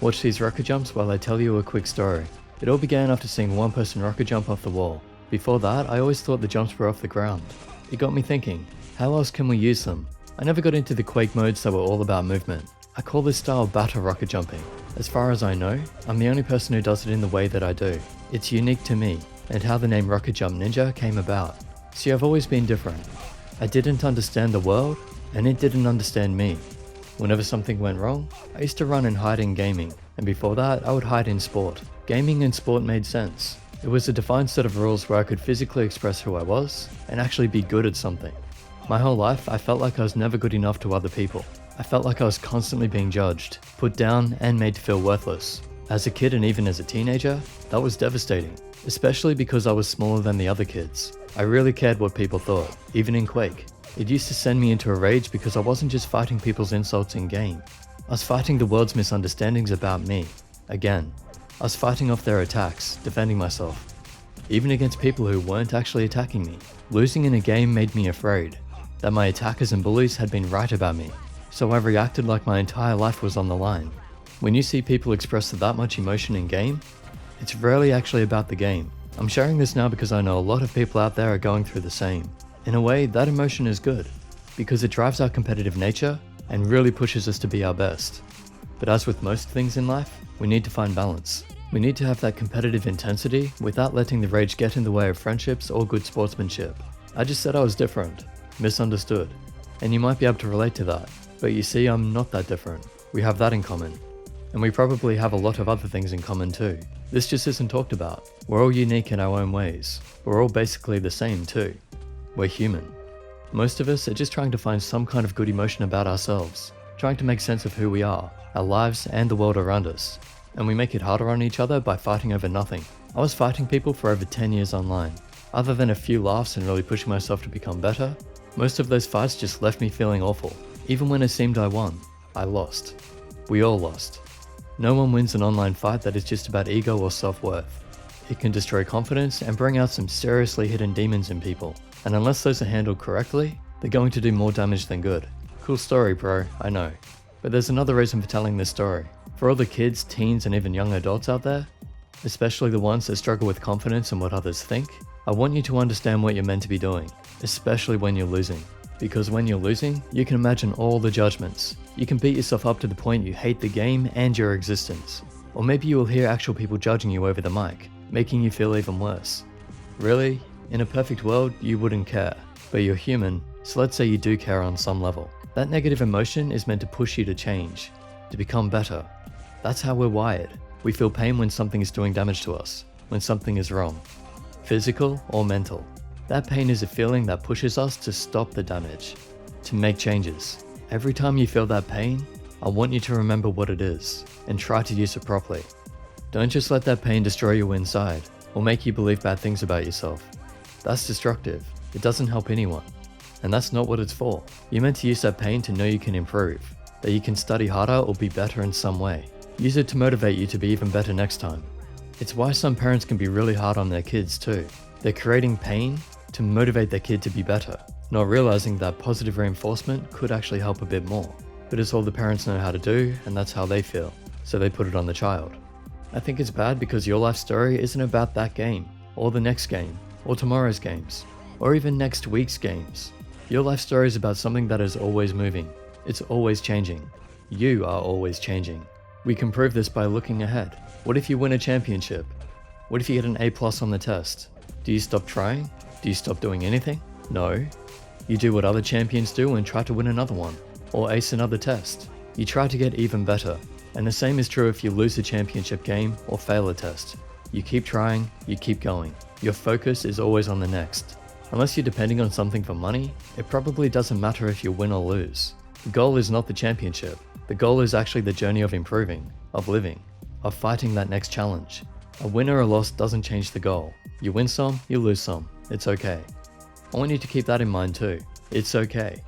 Watch these rocket jumps while I tell you a quick story. It all began after seeing one person rocket jump off the wall. Before that, I always thought the jumps were off the ground. It got me thinking, how else can we use them? I never got into the Quake modes that were all about movement. I call this style battle rocket jumping. As far as I know, I'm the only person who does it in the way that I do. It's unique to me, and how the name Rocket Jump Ninja came about. See, I've always been different. I didn't understand the world, and it didn't understand me. Whenever something went wrong, I used to run and hide in gaming, and before that, I would hide in sport. Gaming and sport made sense. It was a defined set of rules where I could physically express who I was, and actually be good at something. My whole life, I felt like I was never good enough to other people. I felt like I was constantly being judged, put down, and made to feel worthless. As a kid and even as a teenager, that was devastating, especially because I was smaller than the other kids. I really cared what people thought, even in Quake. It used to send me into a rage because I wasn't just fighting people's insults in game. I was fighting the world's misunderstandings about me. Again, I was fighting off their attacks, defending myself. Even against people who weren't actually attacking me. Losing in a game made me afraid that my attackers and bullies had been right about me, so I reacted like my entire life was on the line. When you see people express that much emotion in game, it's rarely actually about the game. I'm sharing this now because I know a lot of people out there are going through the same. In a way, that emotion is good, because it drives our competitive nature and really pushes us to be our best. But as with most things in life, we need to find balance. We need to have that competitive intensity without letting the rage get in the way of friendships or good sportsmanship. I just said I was different, misunderstood, and you might be able to relate to that. But you see, I'm not that different. We have that in common. And we probably have a lot of other things in common too. This just isn't talked about. We're all unique in our own ways. We're all basically the same too. We're human. Most of us are just trying to find some kind of good emotion about ourselves, trying to make sense of who we are, our lives, and the world around us. And we make it harder on each other by fighting over nothing. I was fighting people for over 10 years online. Other than a few laughs and really pushing myself to become better, most of those fights just left me feeling awful. Even when it seemed I won, I lost. We all lost. No one wins an online fight that is just about ego or self-worth. It can destroy confidence and bring out some seriously hidden demons in people. And unless those are handled correctly, they're going to do more damage than good. Cool story, bro, I know. But there's another reason for telling this story. For all the kids, teens, and even young adults out there, especially the ones that struggle with confidence and what others think, I want you to understand what you're meant to be doing, especially when you're losing. Because when you're losing, you can imagine all the judgments. You can beat yourself up to the point you hate the game and your existence. Or maybe you will hear actual people judging you over the mic, making you feel even worse. Really, in a perfect world, you wouldn't care. But you're human, so let's say you do care on some level. That negative emotion is meant to push you to change, to become better. That's how we're wired. We feel pain when something is doing damage to us, when something is wrong. Physical or mental. That pain is a feeling that pushes us to stop the damage, to make changes. Every time you feel that pain, I want you to remember what it is, and try to use it properly. Don't just let that pain destroy you inside, or make you believe bad things about yourself. That's destructive. It doesn't help anyone. And that's not what it's for. You're meant to use that pain to know you can improve, that you can study harder or be better in some way. Use it to motivate you to be even better next time. It's why some parents can be really hard on their kids too. They're creating pain to motivate their kid to be better, not realizing that positive reinforcement could actually help a bit more. But it's all the parents know how to do, and that's how they feel, so they put it on the child. I think it's bad because your life story isn't about that game, or the next game, or tomorrow's games, or even next week's games. Your life story is about something that is always moving. It's always changing. You are always changing. We can prove this by looking ahead. What if you win a championship? What if you get an A+ on the test? Do you stop trying? Do you stop doing anything? No. You do what other champions do and try to win another one, or ace another test. You try to get even better. And the same is true if you lose a championship game or fail a test. You keep trying, you keep going. Your focus is always on the next. Unless you're depending on something for money, it probably doesn't matter if you win or lose. The goal is not the championship. The goal is actually the journey of improving, of living, of fighting that next challenge. A win or a loss doesn't change the goal. You win some, you lose some. It's okay. I want you to keep that in mind too. It's okay.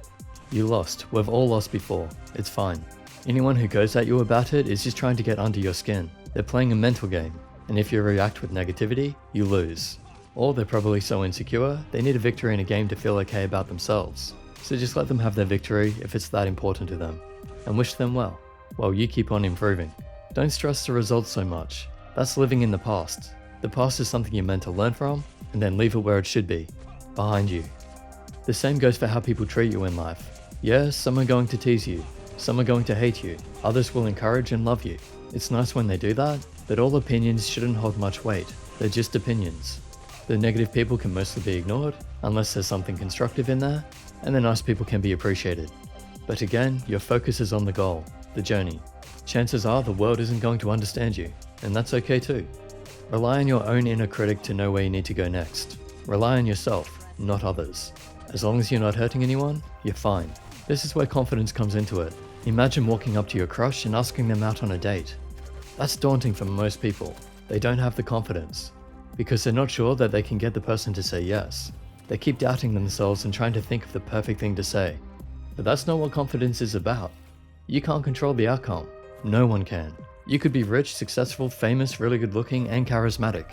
You lost. We've all lost before. It's fine. Anyone who goes at you about it is just trying to get under your skin. They're playing a mental game, and if you react with negativity, you lose. Or they're probably so insecure, they need a victory in a game to feel okay about themselves. So just let them have their victory if it's that important to them, and wish them well, while you keep on improving. Don't stress the results so much. That's living in the past. The past is something you're meant to learn from, and then leave it where it should be, behind you. The same goes for how people treat you in life. Yeah, some are going to tease you, some are going to hate you, others will encourage and love you. It's nice when they do that, but all opinions shouldn't hold much weight. They're just opinions. The negative people can mostly be ignored, unless there's something constructive in there, and the nice people can be appreciated. But again, your focus is on the goal, the journey. Chances are the world isn't going to understand you, and that's okay too. Rely on your own inner critic to know where you need to go next. Rely on yourself, not others. As long as you're not hurting anyone, you're fine. This is where confidence comes into it. Imagine walking up to your crush and asking them out on a date. That's daunting for most people. They don't have the confidence, because they're not sure that they can get the person to say yes. They keep doubting themselves and trying to think of the perfect thing to say. But that's not what confidence is about. You can't control the outcome. No one can. You could be rich, successful, famous, really good looking, and charismatic,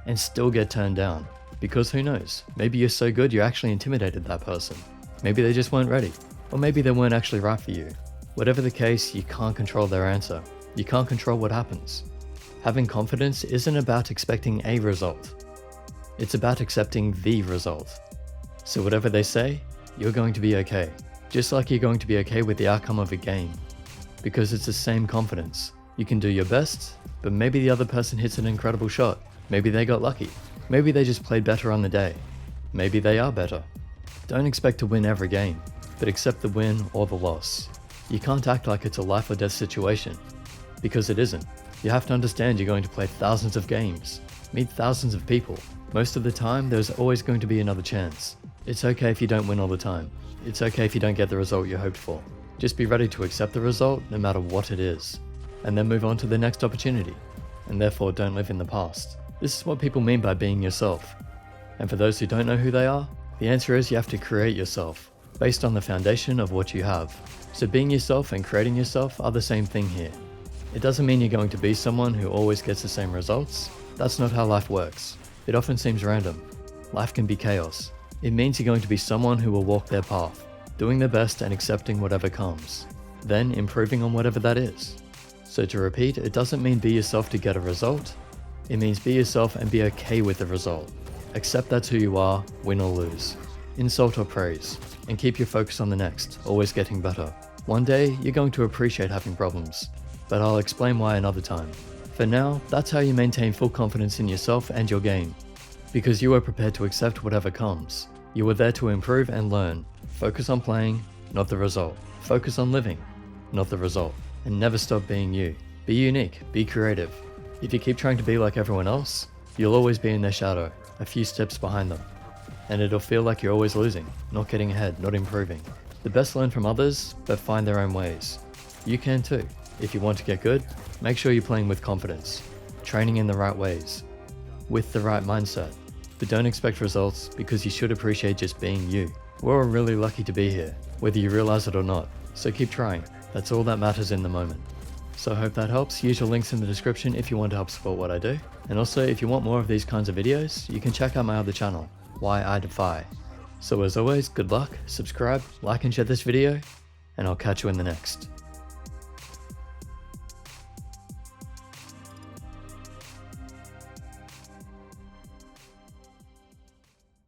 and still get turned down. Because who knows? Maybe you're so good you actually intimidated that person. Maybe they just weren't ready. Or maybe they weren't actually right for you. Whatever the case, you can't control their answer. You can't control what happens. Having confidence isn't about expecting a result. It's about accepting the result. So whatever they say, you're going to be okay. Just like you're going to be okay with the outcome of a game. Because it's the same confidence. You can do your best, but maybe the other person hits an incredible shot. Maybe they got lucky. Maybe they just played better on the day. Maybe they are better. Don't expect to win every game, but accept the win or the loss. You can't act like it's a life or death situation, because it isn't. You have to understand you're going to play thousands of games, meet thousands of people. Most of the time, there's always going to be another chance. It's okay if you don't win all the time. It's okay if you don't get the result you hoped for. Just be ready to accept the result no matter what it is, and then move on to the next opportunity, and therefore don't live in the past. This is what people mean by being yourself. And for those who don't know who they are, the answer is you have to create yourself, based on the foundation of what you have. So being yourself and creating yourself are the same thing here. It doesn't mean you're going to be someone who always gets the same results. That's not how life works. It often seems random. Life can be chaos. It means you're going to be someone who will walk their path, doing their best and accepting whatever comes, then improving on whatever that is. So to repeat, it doesn't mean be yourself to get a result. It means be yourself and be okay with the result. Accept that's who you are, win or lose. Insult or praise, and keep your focus on the next, always getting better. One day, you're going to appreciate having problems, but I'll explain why another time. For now, that's how you maintain full confidence in yourself and your game. Because you are prepared to accept whatever comes. You are there to improve and learn. Focus on playing, not the result. Focus on living, not the result. And never stop being you. Be unique, be creative. If you keep trying to be like everyone else, you'll always be in their shadow, a few steps behind them. And it'll feel like you're always losing, not getting ahead, not improving. The best learn from others, but find their own ways. You can too. If you want to get good, make sure you're playing with confidence, training in the right ways, with the right mindset. But don't expect results, because you should appreciate just being you. We're all really lucky to be here, whether you realize it or not. So keep trying. That's all that matters in the moment. So I hope that helps. Use your links in the description if you want to help support what I do. And also, if you want more of these kinds of videos, you can check out my other channel, Why I Defy. So as always, good luck, subscribe, like and share this video, and I'll catch you in the next.